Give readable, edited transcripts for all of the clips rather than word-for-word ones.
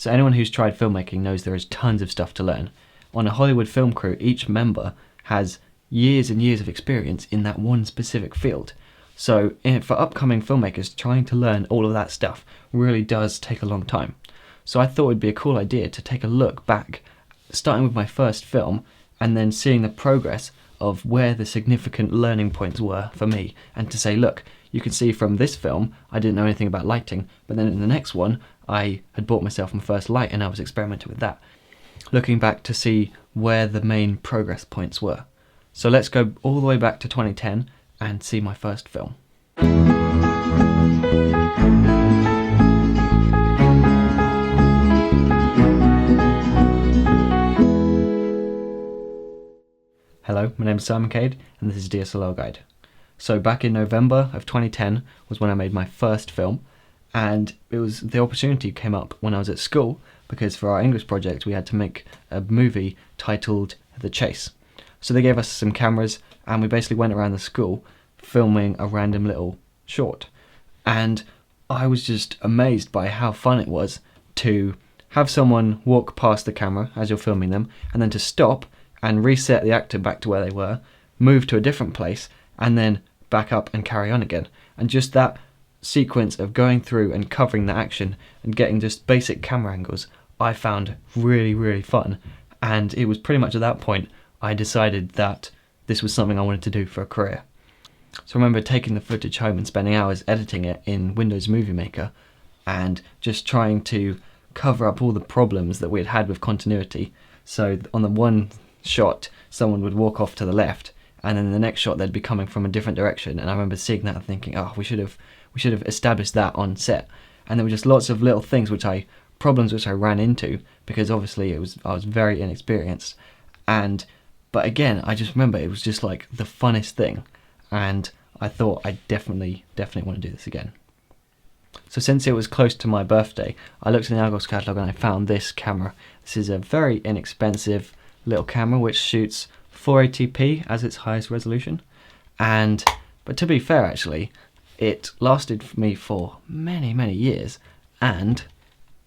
So anyone who's tried filmmaking knows there is tons of stuff to learn. On a Hollywood film crew, each member has years and years of experience in that one specific field. So for upcoming filmmakers, trying to learn all of that stuff really does take a long time. So I thought it'd be a cool idea to take a look back, starting with my first film, and then seeing the progress of where the significant learning points were for me, and to say, look, you can see from this film I didn't know anything about lighting, but then in the next one I had bought myself my first light and I was experimenting with that. Looking back to see where the main progress points were. So let's go all the way back to 2010 and see my first film. Hello, my name is Cade and this is DSLRguide. So back in November of 2010 was when I made my first film, and the opportunity came up when I was at school because for our English project we had to make a movie titled The Chase. So they gave us some cameras and we basically went around the school filming a random little short. And I was just amazed by how fun it was to have someone walk past the camera as you're filming them, and then to stop and reset the actor back to where they were, move to a different place, and then back up and carry on again. And just that sequence of going through and covering the action and getting just basic camera angles, I found really, really fun. And it was pretty much at that point I decided that this was something I wanted to do for a career. So I remember taking the footage home and spending hours editing it in Windows Movie Maker and just trying to cover up all the problems that we had had with continuity. So on the one shot, someone would walk off to the left, and then in the next shot they'd be coming from a different direction. And I remember seeing that and thinking, oh, we should have established that on set. And there were just lots of little things problems which I ran into because obviously I was very inexperienced. But again, I just remember it was just like the funnest thing, and I thought I definitely want to do this again. So since it was close to my birthday, I looked in the Argos catalogue and I found this camera. This is a very inexpensive little camera which shoots 480p as its highest resolution. But to be fair, actually, it lasted me for many, many years, and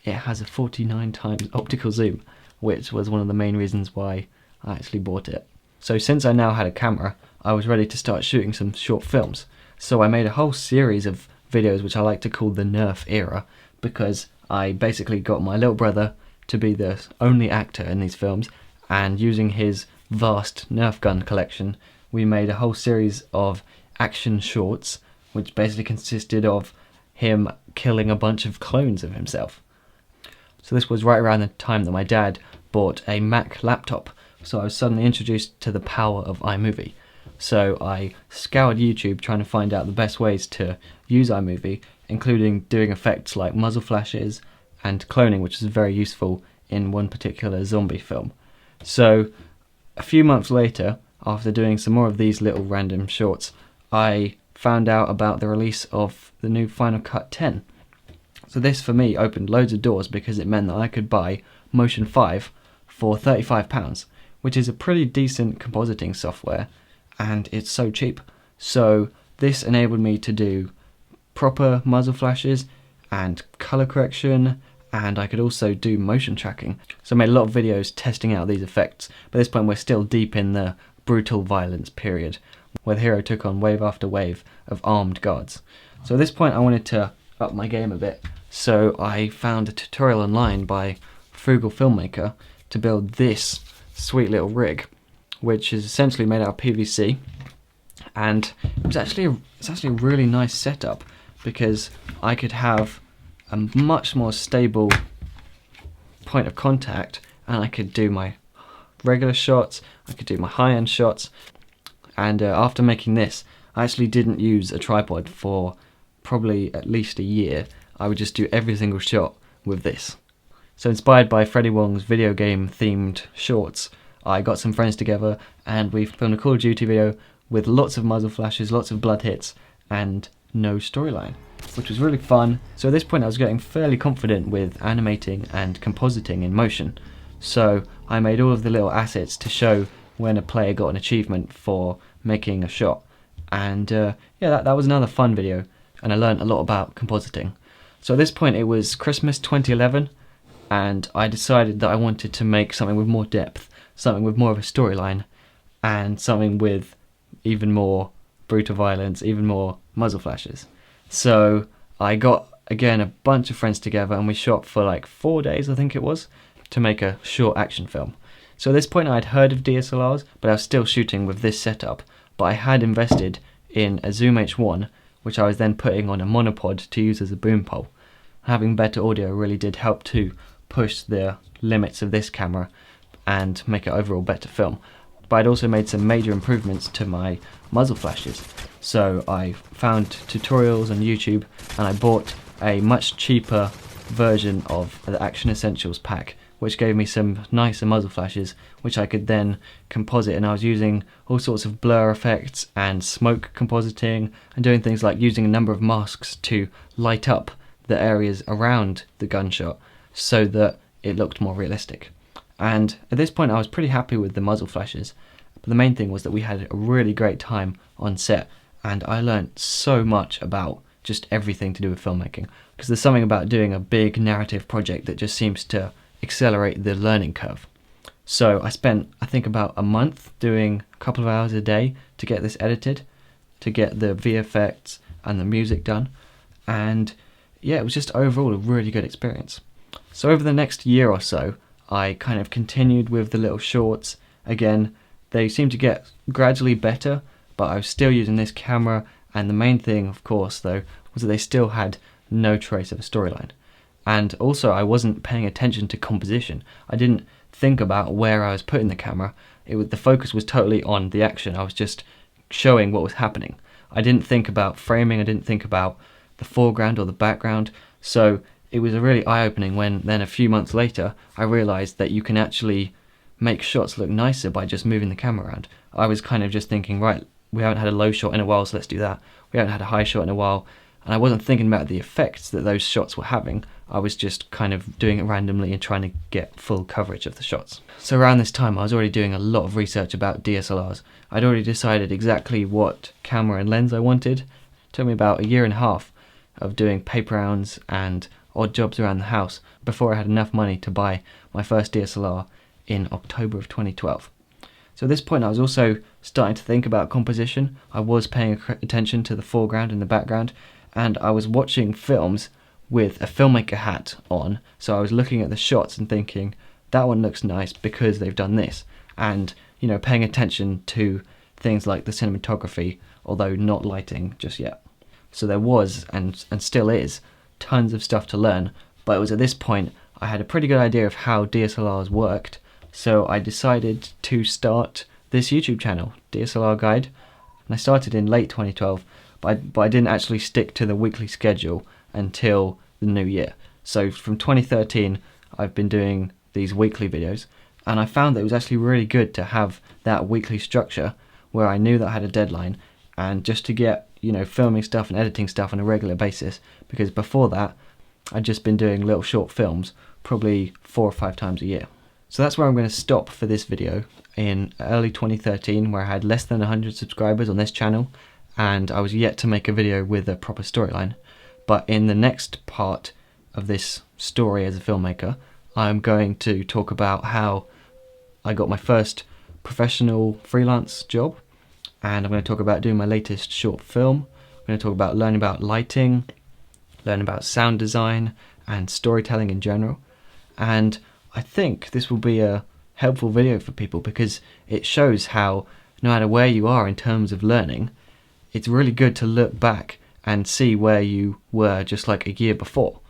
it has a 49 times optical zoom, which was one of the main reasons why I actually bought it. So since I now had a camera, I was ready to start shooting some short films. So I made a whole series of videos which I like to call the Nerf Era, because I basically got my little brother to be the only actor in these films, and using his vast Nerf gun collection, we made a whole series of action shorts, which basically consisted of him killing a bunch of clones of himself. So this was right around the time that my dad bought a Mac laptop, so I was suddenly introduced to the power of iMovie. So I scoured YouTube trying to find out the best ways to use iMovie, including doing effects like muzzle flashes and cloning, which is very useful in one particular zombie film. So a few months later, after doing some more of these little random shorts, I found out about the release of the new Final Cut 10. So this for me opened loads of doors because it meant that I could buy Motion 5 for £35, which is a pretty decent compositing software, and it's so cheap. So this enabled me to do proper muzzle flashes and colour correction, and I could also do motion tracking. So I made a lot of videos testing out these effects, but at this point we're still deep in the brutal violence period, where the hero took on wave after wave of armed guards. So at this point I wanted to up my game a bit, so I found a tutorial online by Frugal Filmmaker to build this sweet little rig, which is essentially made out of PVC, and it's actually a really nice setup because I could have a much more stable point of contact, and I could do my regular shots, I could do my high-end shots, and after making this I actually didn't use a tripod for probably at least a year. I would just do every single shot with this. So inspired by Freddie Wong's video game themed shorts, I got some friends together and we filmed a Call of Duty video with lots of muzzle flashes, lots of blood hits, and no storyline, which was really fun. So at this point I was getting fairly confident with animating and compositing in motion. So I made all of the little assets to show when a player got an achievement for making a shot. And yeah, that was another fun video, and I learned a lot about compositing. So at this point it was Christmas 2011, and I decided that I wanted to make something with more depth, something with more of a storyline, and something with even more brutal violence, even more muzzle flashes. So I got, again, a bunch of friends together, and we shot for like 4 days, I think it was, to make a short action film. So at this point I'd heard of DSLRs, but I was still shooting with this setup. But I had invested in a Zoom H1, which I was then putting on a monopod to use as a boom pole. Having better audio really did help to push the limits of this camera and make it overall better film. But I'd also made some major improvements to my muzzle flashes. So I found tutorials on YouTube, and I bought a much cheaper version of the Action Essentials pack, which gave me some nicer muzzle flashes, which I could then composite, and I was using all sorts of blur effects and smoke compositing, and doing things like using a number of masks to light up the areas around the gunshot so that it looked more realistic. And at this point I was pretty happy with the muzzle flashes, but the main thing was that we had a really great time on set, and I learned so much about just everything to do with filmmaking, because there's something about doing a big narrative project that just seems to accelerate the learning curve. So I spent, I think, about a month doing a couple of hours a day to get this edited, to get the VFX and the music done, and yeah, it was just overall a really good experience. So over the next year or so, I kind of continued with the little shorts. Again, they seemed to get gradually better, but I was still using this camera, and the main thing, of course, though, was that they still had no trace of a storyline. And also I wasn't paying attention to composition. I didn't think about where I was putting the camera. The focus was totally on the action. I was just showing what was happening. I didn't think about framing, I didn't think about the foreground or the background. So it was a really eye-opening when then a few months later I realised that you can actually make shots look nicer by just moving the camera around. I was kind of just thinking, right, we haven't had a low shot in a while, so let's do that. We haven't had a high shot in a while, and I wasn't thinking about the effects that those shots were having. I was just kind of doing it randomly and trying to get full coverage of the shots. So around this time I was already doing a lot of research about DSLRs. I'd already decided exactly what camera and lens I wanted. It took me about 1.5 years of doing paper rounds and odd jobs around the house before I had enough money to buy my first DSLR in October of 2012. So at this point I was also starting to think about composition. I was paying attention to the foreground and the background, and I was watching films with a filmmaker hat on, so I was looking at the shots and thinking, that one looks nice because they've done this, and paying attention to things like the cinematography, although not lighting just yet. So there was, and still is, tons of stuff to learn, but it was at this point I had a pretty good idea of how DSLRs worked, so I decided to start this YouTube channel, DSLRguide, and I started in late 2012, but I didn't actually stick to the weekly schedule until the new year. So from 2013 I've been doing these weekly videos, and I found that it was actually really good to have that weekly structure where I knew that I had a deadline, and just to get filming stuff and editing stuff on a regular basis, because before that I'd just been doing little short films probably 4 or 5 times a year. So that's where I'm going to stop for this video, in early 2013, where I had less than 100 subscribers on this channel and I was yet to make a video with a proper storyline. But in the next part of this story as a filmmaker, I'm going to talk about how I got my first professional freelance job, and I'm going to talk about doing my latest short film. I'm going to talk about learning about lighting, learning about sound design and storytelling in general. And I think this will be a helpful video for people because it shows how no matter where you are in terms of learning, it's really good to look back and see where you were just like a year before,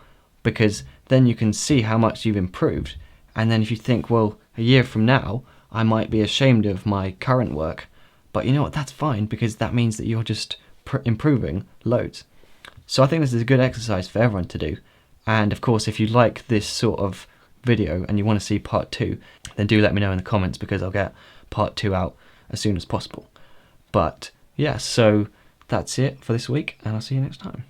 because then you can see how much you've improved. And then if you think, well, a year from now I might be ashamed of my current work, but you know what, that's fine, because that means that you're just improving loads. So I think this is a good exercise for everyone to do. And of course, if you like this sort of video and you want to see part 2, then do let me know in the comments, because I'll get part 2 out as soon as possible. But yeah, so that's it for this week, and I'll see you next time.